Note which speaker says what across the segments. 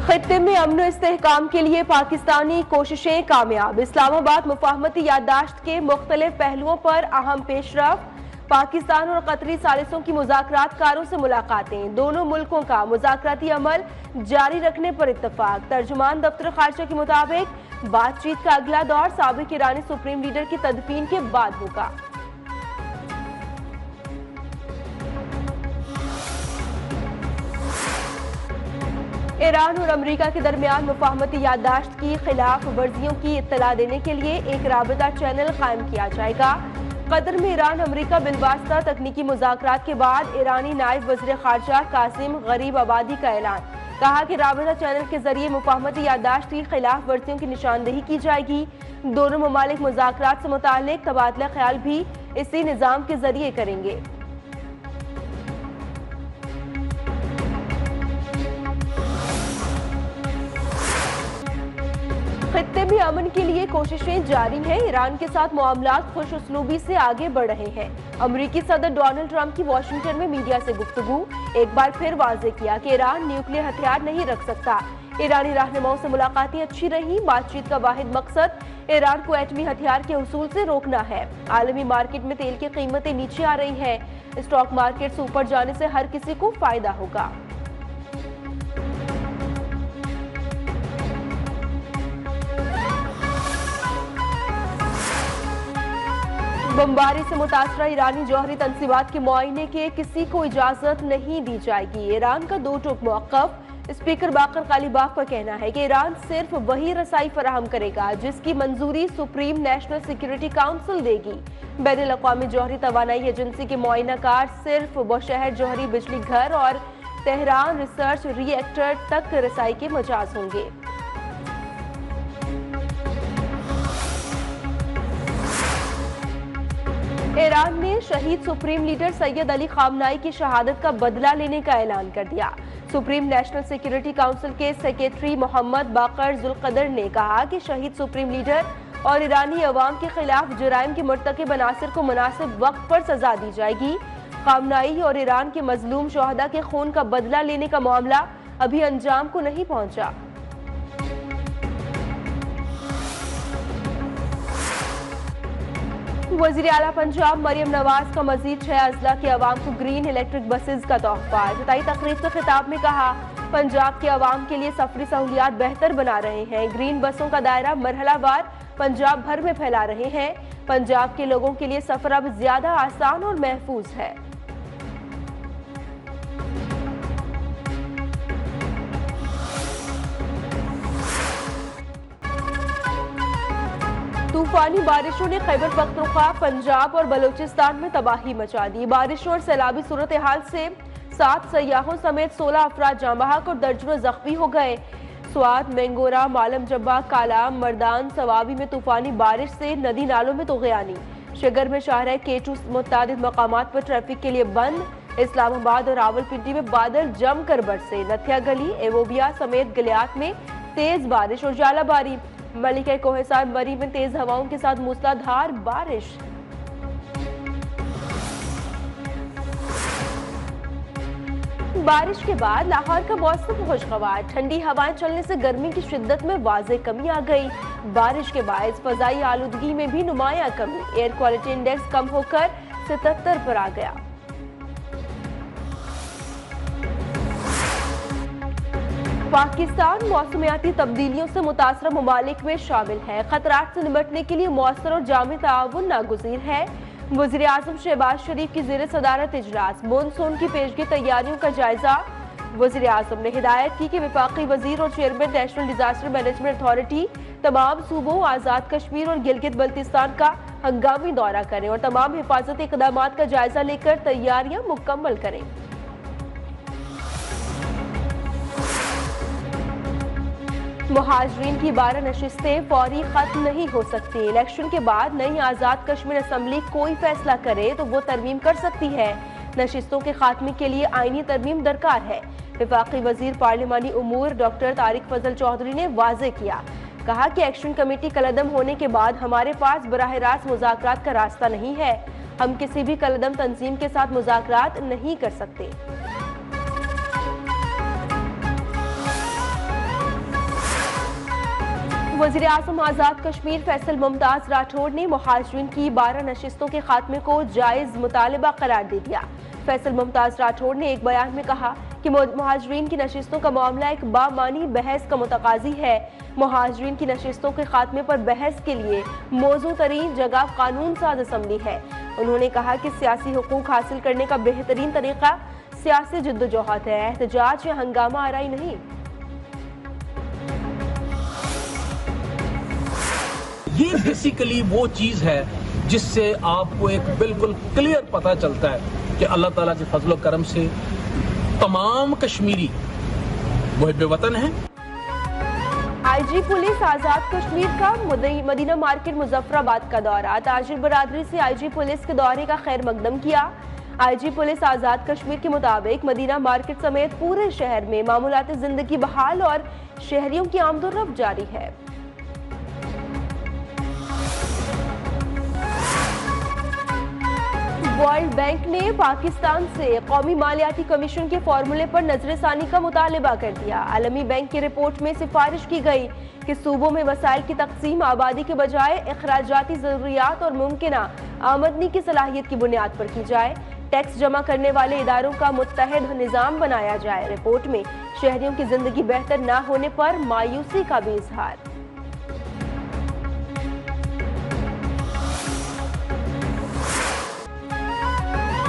Speaker 1: खित्ते में अमन इस्तेहकाम के लिए पाकिस्तानी कोशिशें कामयाब। इस्लामाबाद मुफाहमती याददाश्त के मुख्तलिफ पहलुओं पर अहम पेशरफ। पाकिस्तान और कतरी सालिसों की मुज़ाकरातकारों से मुलाकातें। दोनों मुल्कों का मुज़ाकराती अमल जारी रखने पर इत्तफाक। तर्जुमान दफ्तर खारजा के मुताबिक बातचीत का अगला दौर साबिक ईरानी सुप्रीम लीडर की तदफीन के बाद होगा। ईरान और अमेरिका के दरमियान मुफाहमती याददाश्त की खिलाफ वर्जियों की इत्तला देने के लिए एक राबिता चैनल कायम किया जाएगा। कतर में ईरान अमेरिका बिलवास्ता तकनीकी मुज़ाकरात के बाद ईरानी नायब वज़ीर ख़ारजा कासिम गरीब आबादी का ऐलान। कहा कि राबिता चैनल के जरिए मुफाहमती याददाश्त की खिलाफ वर्जियों की निशानदेही की जाएगी। दोनों ममालिक मुज़ाकरात से मुताल्लिक तबादला ख्याल भी इसी निज़ाम के जरिए करेंगे। खित्ते में अमन के लिए कोशिशें जारी हैं। ईरान के साथ मामलात खुश उसलूबी से आगे बढ़ रहे हैं। अमेरिकी सदर डोनाल्ड ट्रंप की वाशिंगटन में मीडिया से गुफ्तगू। एक बार फिर वाज़ेह किया कि ईरान न्यूक्लियर हथियार नहीं रख सकता। ईरानी रहनुमाओं से मुलाकातें अच्छी रहीं। बातचीत का वाहिद मकसद ईरान को एटमी हथियार के हुसूल से रोकना है। आलमी मार्केट में तेल की कीमतें नीचे आ रही हैं। स्टॉक मार्केट से ऊपर जाने से हर किसी को फायदा होगा। बमबारी से मुतासरा ईरानी जौहरी तंसीबात के मुआयने के किसी को इजाजत नहीं दी जाएगी। ईरान का दो टूक मौक़िफ़। स्पीकर बाकर कालिबाफ का कहना है कि ईरान सिर्फ वही रसाई फराहम करेगा जिसकी मंजूरी सुप्रीम नेशनल सिक्योरिटी काउंसिल देगी। बैनुल अक़वामी जौहरी तवानाई एजेंसी के मुआयनाकार सिर्फ बुशहर जौहरी बिजली घर और तेहरान रिसर्च रिएक्टर तक रसाई के मजाज होंगे। ईरान ने शहीद सुप्रीम लीडर सैयद अली खामनाई की शहादत का बदला लेने का ऐलान कर दिया। सुप्रीम नेशनल सिक्योरिटी काउंसिल के सेक्रेटरी मोहम्मद बाकर जुल्कदर ने कहा कि शहीद सुप्रीम लीडर और ईरानी अवाम के खिलाफ जुराइम के मुर्तकिब अनासिर को मुनासिब वक्त पर सजा दी जाएगी। खामनाई और ईरान के मजलूम शोहदा के खून का बदला लेने का मामला अभी अंजाम को नहीं पहुंचा। वज़ीर आला पंजाब मरियम नवाज का मजीद 6 अजला के अवाम को ग्रीन इलेक्ट्रिक बसेज का तोहफा। इफ्तिताई तकरीब के खिताब में कहा, पंजाब के अवाम के लिए सफरी सहूलियात बेहतर बना रहे हैं। ग्रीन बसों का दायरा मरहलावार पंजाब भर में फैला रहे हैं। पंजाब के लोगों के लिए सफर अब ज्यादा आसान और महफूज है। तूफानी बारिशों ने खैबर पख्तूनख्वा, पंजाब और बलूचिस्तान में तबाही मचा दी। बारिशों और सैलाबी सूरत हाल से 7 सयाहों समेत 16 अफराद जाँ बहक और दर्जनों जख्मी हो गए। स्वात, मेंगोरा, मालम जब्बा, कालाम, मर्दान, सवाबी में तूफानी बारिश से नदी नालों में तोग़यानी। शिगर में शाहराह केटू मुतादिद मकामात पर ट्रैफिक के लिए बंद। इस्लामाबाद और रावलपिंडी में बादल जमकर बरसे। नथिया गली, एवोबिया समेत गलियात में तेज बारिश और जालाबारी। मलिका कोहसार मरी में तेज हवाओं के साथ मूसलाधार बारिश। बारिश के बाद लाहौर का मौसम खुशगवार। ठंडी हवाएं चलने से गर्मी की शिद्दत में वाज़ेह कमी आ गई। बारिश के बायस फजाई आलूदगी में भी नुमायां कमी। एयर क्वालिटी इंडेक्स कम होकर 77 पर आ गया। पाकिस्तान मौसमियाती तब्दीलियों से मुतासरा ममालिक में शामिल है। खतरात से निपटने के लिए मौसर और जामी ताउन नागुज़ीर है। वज़ीर आज़म शहबाज शरीफ की ज़ेर सदारत इजलास। मानसून की पेशगी तैयारियों का जायजा। वज़ीर आज़म ने हिदायत की कि वफाकी वज़ीर और chairman national disaster management authority तमाम सूबों, आज़ाद कश्मीर और गिलगित बल्तिस्तान का हंगामी दौरा करें और तमाम हिफाजती इक़दामात का जायजा लेकर तैयारियां मुकम्मल करें। मुहाजिरीन की 12 नशिस्तें फौरी खत्म नहीं हो सकती। इलेक्शन के बाद नई आज़ाद कश्मीर असम्बली कोई फैसला करे तो वो तरमीम कर सकती है। नशिस्तों के खात्मे के लिए आईनी तरमीम दरकार है। वफाकी वजीर पार्लिमानी उमूर डॉक्टर तारिक फजल चौधरी ने वाज़ेह किया। कहा कि एक्शन कमेटी कलअदम होने के बाद हमारे पास बराह रास्त मुज़ाकरात का रास्ता नहीं है। हम किसी भी कलअदम तंजीम के साथ मुज़ाकरात नहीं कर सकते। वज़ीर आज़म आज़ाद कश्मीर फैसल मुमताज़ राठौड़ ने मुहाजिरीन की 12 नशिस्तों के खात्मे को जायज़ मुतालबा करार दे दिया। फैसल मुमताज़ राठौड़ ने एक बयान में कहा कि मुहाजिरीन की नशिस्तों का मामला एक बामानी बहस का मुतकाज़ी है। मुहाजिरीन की नशिस्तों के खात्मे पर बहस के लिए मौजू तरीन जगह कानून साज असम्बली है। उन्होंने कहा कि सियासी हुकूक हासिल करने का बेहतरीन तरीका सियासी जिद्दोजहद है, एहतजाज या हंगामा आराई नहीं।
Speaker 2: ये बेसिकली वो चीज है जिससे आपको एक बिल्कुल क्लियर पता चलता है कि अल्लाह ताला के फजल व करम से तमाम कश्मीरी मुहिब वतन हैं।
Speaker 1: आईजी पुलिस आजाद कश्मीर का मदीना मार्केट मुजफ्फराबाद का दौरा। ताजिर बरादरी से आईजी पुलिस के दौरे का खैर मकदम किया। आईजी पुलिस आजाद कश्मीर के मुताबिक मदीना मार्केट समेत पूरे शहर में मामूलाती जिंदगी बहाल और शहरियों की आमदोरफ्त जारी है। वर्ल्ड बैंक ने पाकिस्तान से कौमी मालियाती कमीशन के फॉर्मूले पर नजरसानी का मुतालबा कर दिया। आलमी बैंक की रिपोर्ट में सिफारिश की गई कि सूबों में वसाइल की तकसीम आबादी के बजाय अखराजाती जरूरियात और मुमकिना आमदनी की सलाहियत की बुनियाद पर की जाए। टैक्स जमा करने वाले इदारों का मुत्तहद निज़ाम बनाया जाए। रिपोर्ट में शहरियों की जिंदगी बेहतर न होने पर मायूसी का भी इजहार।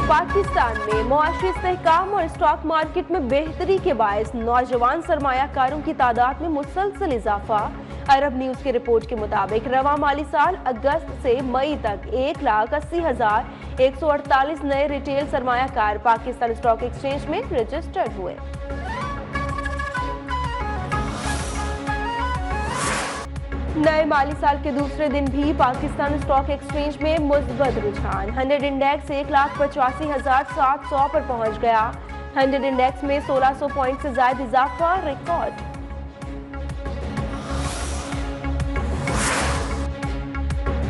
Speaker 1: पाकिस्तान में मुआशी इस्तेहकाम और स्टॉक मार्केट में बेहतरी के बायस नौजवान सरमायाकारों की तादाद में मुसलसल इजाफा। अरब न्यूज की रिपोर्ट के मुताबिक रवा माली साल अगस्त से मई तक 1,80,148 नए रिटेल सरमायाकार पाकिस्तान स्टॉक एक्सचेंज में रजिस्टर्ड हुए। नए माली साल के दूसरे दिन भी पाकिस्तान स्टॉक एक्सचेंज में मुस्बत रुझान। 100 इंडेक्स 1,85,700 पर पहुंच गया। 100 इंडेक्स में 1600 पॉइंट से ज्यादा इजाफा रिकॉर्ड।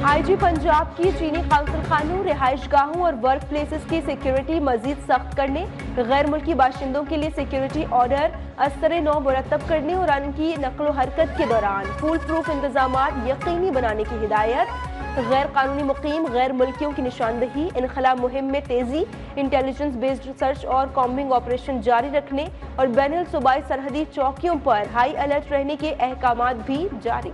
Speaker 1: आईजी पंजाब की चीनी काउंसिल खानों, रिहाइश गाहों और वर्क प्लेसेस की सिक्योरिटी मजीद सख्त करने, गैर मुल्की बाशिंदों के लिए सिक्योरिटी ऑर्डर असर नौ मुरतब करने और उनकी नकलो हरकत के दौरान फूल प्रूफ इंतजामात यकीनी बनाने की हिदायत। गैर कानूनी मुकीम गैर मुल्कियों की निशानदही, इनखला मुहिम में तेजी, इंटेलिजेंस बेस्ड सर्च और कॉम्बिंग ऑपरेशन जारी रखने और बैनुल सूबाई सरहदी चौकियों पर हाई अलर्ट रहने के अहकामात भी जारी।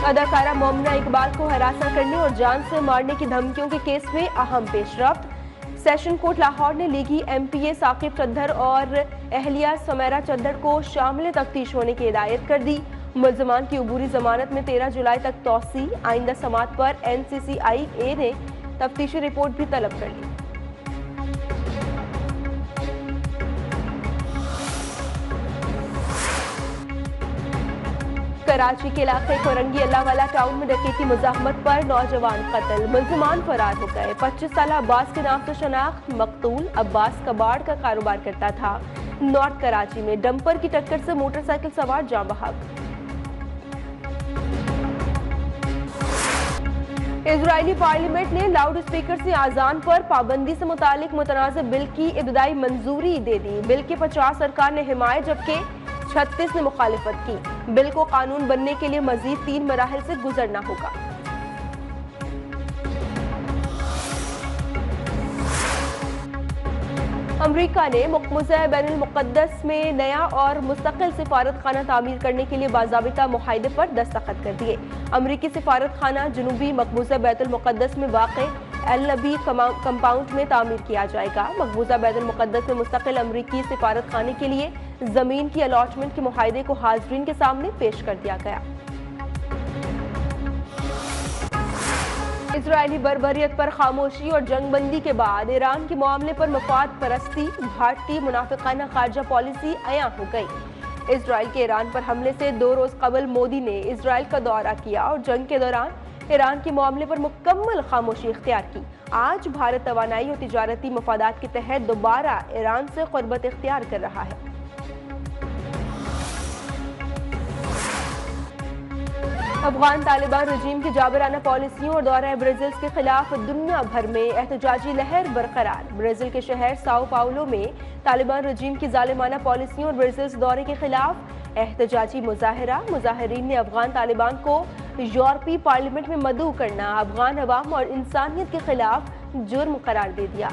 Speaker 1: अदाकारा मोमना इकबाल को हरासा करने और जान से मारने की धमकियों के केस में अहम पेशरफ्त। सेशन कोर्ट लाहौर ने लीगी MPA साकिब चद्दर और एहलिया समेरा चद्दर को शामिल तफ्तीश होने की हिदायत कर दी। मुल्जमान की अबूरी जमानत में 13 जुलाई तक तौसी। आइंदा समात पर NCCIA ने तफ्तीशी रिपोर्ट भी तलब कर ली। कराची के इलाके कोरंगी अल्लाहवाला टाउन में डकैती मुजाहमत पर नौजवान कत्ल, मुल्जमान फरार हो गए। 25 साल अब्बास के नाम से शनाख्त। मकतूल अब्बास कबाड़ का कारोबार करता था। नॉर्थ कराची में डंपर की टक्कर से मोटरसाइकिल सवार जाँ बहक। इजरायली पार्लियामेंट ने लाउड स्पीकर से आजान पर पाबंदी से मुतालिक मुतनाज़ बिल की इब्तदाई मंजूरी दे दी। बिल के 50 सरकार ने हिमायत जबकि 36 ने मुखालिफत की। बिल को कानून बनने के लिए मजीद 3 मराहल से गुजरना होगा। अमरीका ने मक़बूज़ा बैनुल मुक़द्दस में नया और मुस्तकिल सिफारत खाना तामीर करने के लिए बाज़ाबिता मुआहिदे पर दस्तखत कर दिए। अमरीकी सिफारत खाना जनूबी मक़बूज़ा बैतुल मुक़द्दस में वाक़े अल नबी कंपाउंड में तामीर किया जाएगा। मक़बूज़ा बैतुल मुक़द्दस में मुस्तकिल अमरीकी सिफारत खाने के लिए जमीन की अलॉटमेंट के मुआहिदे को हाज़रीन के सामने पेश कर दिया गया। इजरायली बर्बरियत पर खामोशी और जंगबंदी के बाद ईरान के मामले पर मफाद परस्ती, भारतीय मुनाफिकाना खारजा पॉलिसी अयां हो गई। इजराइल के ईरान पर हमले से 2 रोज कबल मोदी ने इजराइल का दौरा किया और जंग के दौरान ईरान के मामले पर मुकम्मल खामोशी इख्तियार की। आज भारत तवानाई और तिजारती मफादात के तहत दोबारा ईरान से क़ुर्बत इख्तियार कर रहा है। افغان طالبان رجیم کی جابرانہ پالیسیوں اور دورہ برازیل کے خلاف دنیا بھر میں احتجاجی لہر برقرار۔ برازیل کے شہر ساؤ پاؤلو میں طالبان رجیم کی ظالمانہ پالیسیوں اور برازیل دورے کے خلاف احتجاجی مظاہرہ۔ مظاہرین نے افغان طالبان کو یورپی پارلیمنٹ میں مدعو کرنا افغان عوام اور انسانیت کے خلاف جرم قرار دے دیا۔